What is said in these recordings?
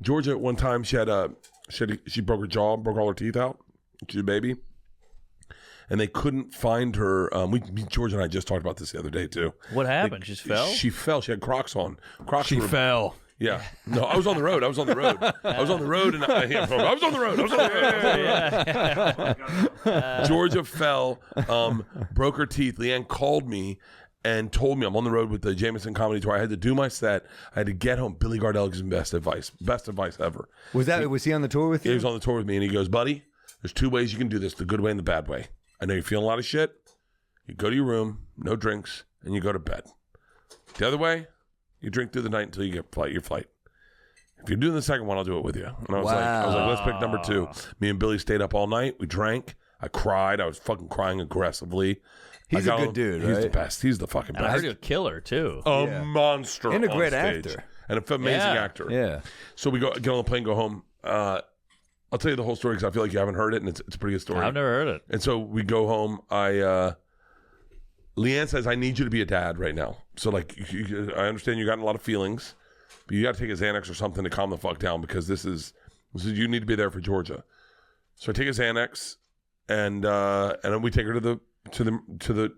Georgia at one time she broke her jaw, broke all her teeth out. She's a baby. And they couldn't find her. George and I just talked about this the other day too. What happened? She just fell? She fell. She had Crocs on. She fell. Yeah. No, I was on the road. I was on the road. And I was on the road. Georgia fell, broke her teeth. Leanne called me and told me I'm on the road with the Jameson Comedy Tour. I had to do my set. I had to get home. Billy Gardell gives me best advice ever. Was he on the tour with you? He was on the tour with me, and he goes, buddy, there's 2 ways you can do this, the good way and the bad way. I know you're feeling a lot of shit. You go to your room, no drinks, and you go to bed. The other way, you drink through the night until you get your flight. If you're doing the second one, I'll do it with you. And I was like, let's pick number 2. Me and Billy stayed up all night. We drank. I cried. I was fucking crying aggressively. He's a good dude, right? He's the best. He's the fucking best. I heard he's a killer, too. A monster and a great stage. actor. And an amazing actor. Yeah. So we get on the plane, go home. I'll tell you the whole story because I feel like you haven't heard it, and it's a pretty good story. I've never heard it. And so we go home. Leanne says, I need you to be a dad right now. So, like, I understand you got a lot of feelings, but you got to take a Xanax or something to calm the fuck down because this is you need to be there for Georgia. So I take a Xanax, and then we take her to the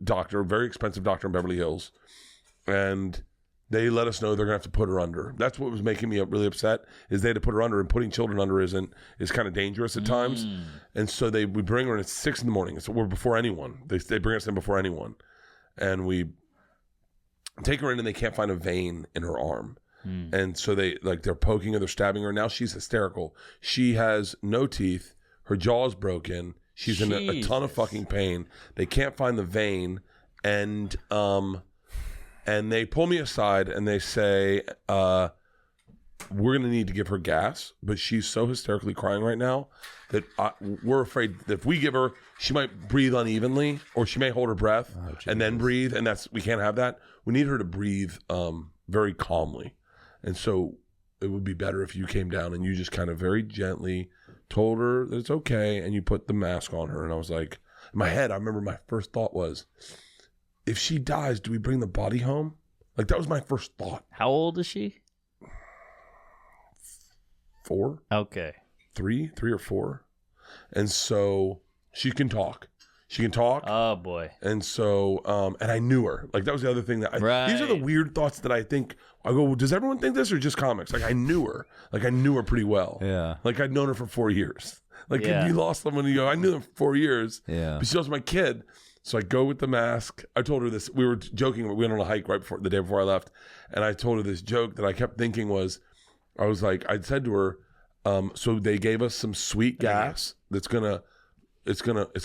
doctor, a very expensive doctor in Beverly Hills, and they let us know they're gonna have to put her under. That's what was making me really upset. Is they had to put her under, and putting children under is kind of dangerous at times. And so we bring her in at 6 a.m. So we're before anyone. They bring us in before anyone, and we take her in, and they can't find a vein in her arm. And so they're poking her, they're stabbing her. Now she's hysterical. She has no teeth. Her jaw's broken. She's in a ton of fucking pain. They can't find the vein, and they pull me aside and they say, we're going to need to give her gas, but she's so hysterically crying right now that we're afraid that if we give her, she might breathe unevenly, or she may hold her breath and then breathe, and we can't have that. We need her to breathe very calmly. And so it would be better if you came down and you just kind of very gently told her that it's okay, and you put the mask on her. And I was like, in my head, I remember my first thought was, if she dies, do we bring the body home? Like, that was my first thought. How old is she? 4. Okay. 3 or 4. And so she can talk. Oh, boy. And so, and I knew her. Like, that was the other thing these are the weird thoughts that I think, I go, does everyone think this or just comics? Like, I knew her. Like, I knew her pretty well. Yeah. Like, I'd known her for 4 years. Like, if you lost someone, you go, I knew them for 4 years. Yeah. But she was my kid. So I go with the mask. I told her this. We were joking. We went on a hike the day before I left. And I told her this joke that I kept thinking was, I said to her, so they gave us some sweet gas that's gonna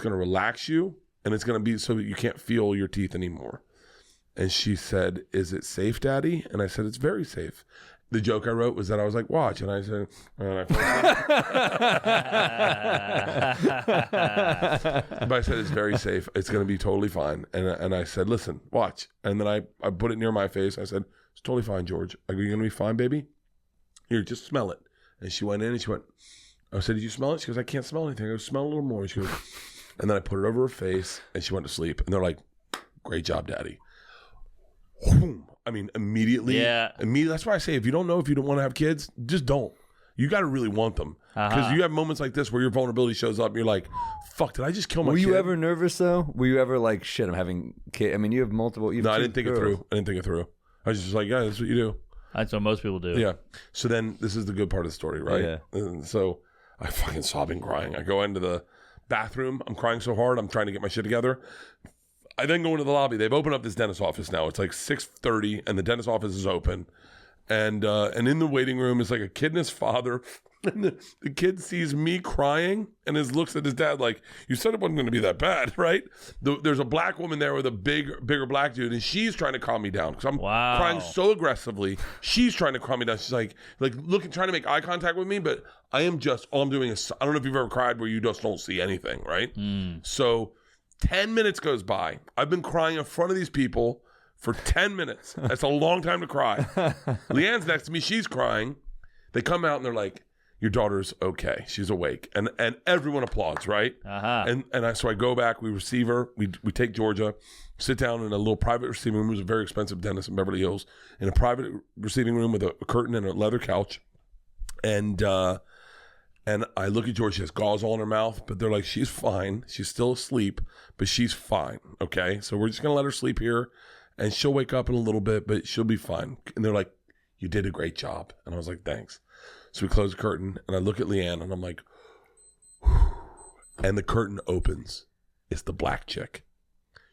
relax you, and it's gonna be so that you can't feel your teeth anymore. And she said, "Is it safe, Daddy?" And I said, "It's very safe." The joke I wrote was that I was like, "Watch," and I said, but I said, "It's very safe. It's gonna be totally fine." And I said, "Listen, watch." And then I put it near my face. I said, "It's totally fine, George. Are you gonna be fine, baby? Here, just smell it." And she went in and she went, I said, "Did you smell it?" She goes, "I can't smell anything." I go, "Smell a little more." She goes, and then I put it over her face and she went to sleep. And they're like, "Great job, Daddy." I mean, immediately. Yeah. That's why I say, if you don't know if you don't want to have kids, just don't. You got to really want them. Because you have moments like this where your vulnerability shows up and you're like, fuck, did I just kill my kid? Were you ever nervous, though? Were you ever like, shit, I'm having kids? I mean, you have multiple. No, I didn't think it through. I was just like, yeah, that's what you do. That's what most people do. Yeah. So then this is the good part of the story, right? Yeah. And so I fucking sobbing, crying. I go into the bathroom. I'm crying so hard. I'm trying to get my shit together. I then go into the lobby. They've opened up this dentist office now. It's like 6:30 and the dentist office is open. And in the waiting room is like a kid and his father. And the kid sees me crying and looks at his dad like, "You said it wasn't going to be that bad, right?" There's a black woman there with a bigger black dude, and she's trying to calm me down because I'm crying so aggressively. She's trying to calm me down. She's like looking, trying to make eye contact with me, but I am just, all I'm doing is, I don't know if you've ever cried where you just don't see anything, right? So 10 minutes goes by. I've been crying in front of these people for 10 minutes. That's a long time to cry. Leanne's next to me. She's crying. They come out and they're like, "Your daughter's okay. She's awake." And everyone applauds, right? So I go back. We receive her. We take Georgia, sit down in a little private receiving room. It was a very expensive dentist in Beverly Hills, in a private receiving room with a curtain and a leather couch. And I look at George, she has gauze all in her mouth, but they're like, she's fine. She's still asleep, but she's fine. Okay. So we're just going to let her sleep here and she'll wake up in a little bit, but she'll be fine. And they're like, you did a great job. And I was like, thanks. So we close the curtain and I look at Leanne and I'm like, whew. And the curtain opens. It's the black chick.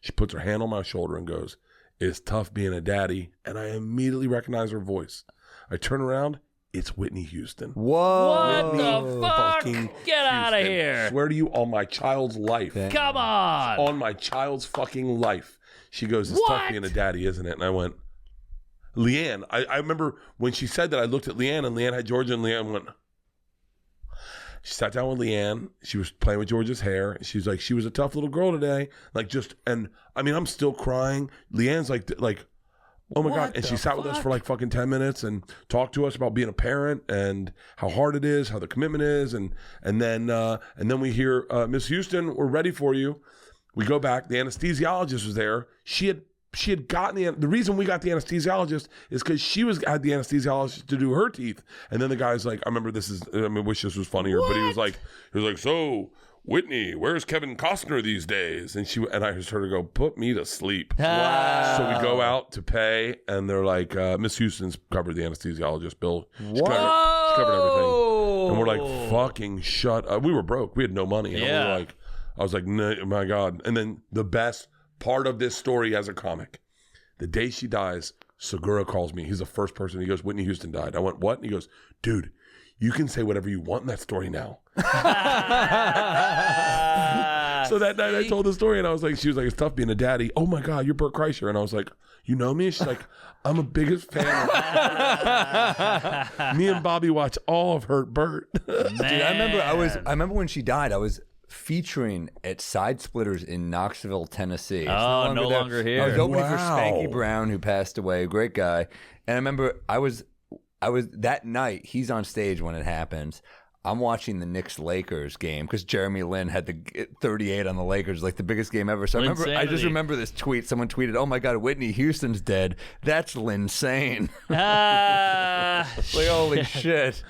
She puts her hand on my shoulder and goes, it's tough being a daddy. And I immediately recognize her voice. I turn around. It's Whitney Houston. Whoa. What the fuck? Fucking Get out of Houston. here. Swear to you on my child's life. Come on. On my child's fucking life. She goes, it's tough being a daddy, isn't it? And I went, Leanne. I remember when she said that, I looked at Leanne and Leanne had Georgia and Leanne went. She sat down with Leanne. She was playing with Georgia's hair. She's like, she was a tough little girl today. Like just, and I mean, I'm still crying. Leanne's like, oh my God. And she sat with us for like fucking 10 minutes and talked to us about being a parent and how hard it is, how the commitment is. And then we hear, Miss Houston, we're ready for you. We go back. The anesthesiologist was there. She had gotten the reason we got the anesthesiologist is because she had the anesthesiologist to do her teeth. And then the guy's like, I remember I wish this was funnier, but he was like, so Whitney, where's Kevin Costner these days? And I just heard her go, put me to sleep. Wow. So we go out to pay, and they're like, Miss Houston's covered the anesthesiologist bill. She covered everything. And we're like, fucking shut up. We were broke. We had no money. And I was like, no, my God. And then the best part of this story as a comic, the day she dies, Segura calls me. He's the first person. He goes, Whitney Houston died. I went, what? And he goes, dude, you can say whatever you want in that story now. So that night I told the story and she was like, it's tough being a daddy. Oh my God, you're Bert Kreischer. And I was like, you know me? She's like, I'm a biggest fan of me and Bobby watch all of her Bert. Dude, I remember when she died, I was featuring at Side Splitters in Knoxville, Tennessee. It's no longer here. I was opening for Spanky Brown, who passed away, a great guy. And I remember I was that night, he's on stage when it happens. I'm watching the Knicks-Lakers game because Jeremy Lin had the 38 on the Lakers, like the biggest game ever. So I just remember this tweet. Someone tweeted, oh my God, Whitney Houston's dead. That's Linsane. Like, holy shit.